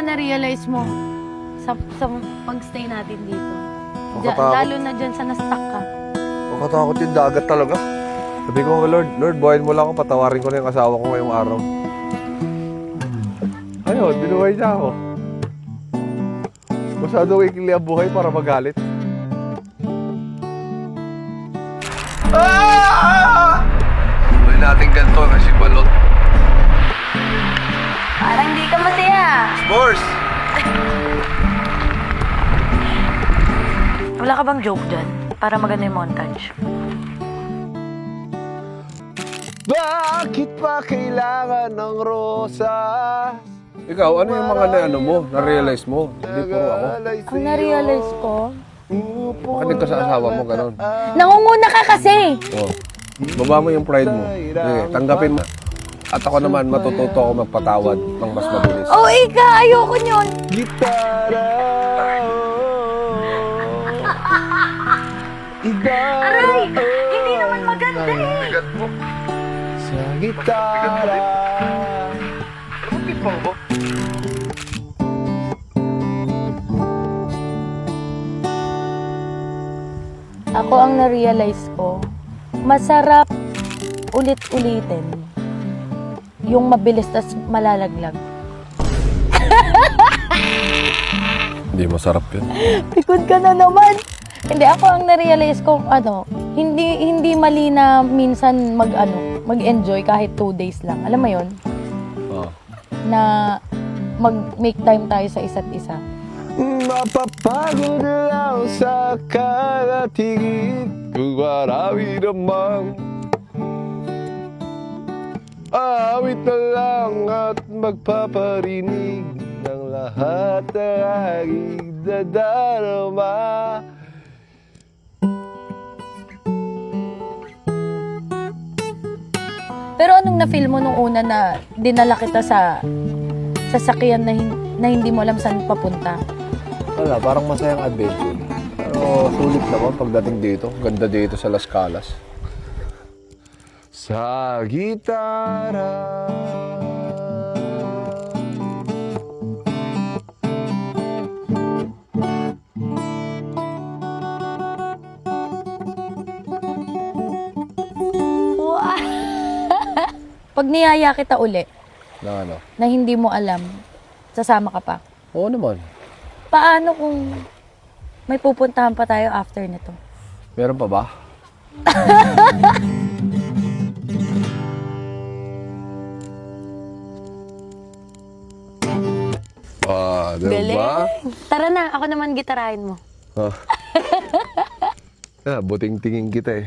na-realize mo sa pag-stay natin dito? Makatakot. Lalo na dyan sa na-stuck ka. Makatakot yung dagat talaga. Sabi ko, Lord, buhayin mo lang ako, patawarin ko na yung asawa ko ngayong araw. Ayun, binuhay niya ako. Masyado kikili ang buhay para magalit. Tuloy natin ganito kasi balot. Parang hindi ka masaya. Sports! Wala ka bang joke dyan? Para maganda yung montage. Bakit pa kailangan ng rosas? Ikaw, ano yung mga na-realize mo? Hindi puro ako. Ang na-realize ko, Makinig ka sa asawa mo, ganun. nangunguna ka kasi. Oh. Baba mo yung pride mo. Sige, tanggapin mo. At ako naman, matututo ako magpatawad ng mas mabilis. Oh, ika, ayoko nyon. Gitara. Aray, hindi naman maganda eh. Sa gitara. Ako ang na-realize ko, masarap ulit-ulitin yung mabilis tas malalaglag. Hindi masarap yun. Pikod ka na naman. Hindi, ako ang na-realize ko, hindi mali na minsan mag-enjoy kahit 2 days lang. Alam mo yon Oh. na mag-make time tayo sa isa't isa. Mapapagod lang sa kalatigid kung marami namang awit na lang at magpaparinig ng lahat ng aking dadarama. Pero anong na-feel mo nung una na dinala kita sa sasakyan na hindi mo alam saan papunta? Wala, parang masayang adventure. Pero sulit naman pagdating dito. Ganda dito sa Las Calas. Sa gitara. Pag niyaya kita uli, Na ano? na hindi mo alam, sasama ka pa. Oo naman. Paano kung may pupuntahan pa tayo after nito? Meron pa ba? Diba? Tara na, ako naman gitarahin mo. Buting tingin kita eh.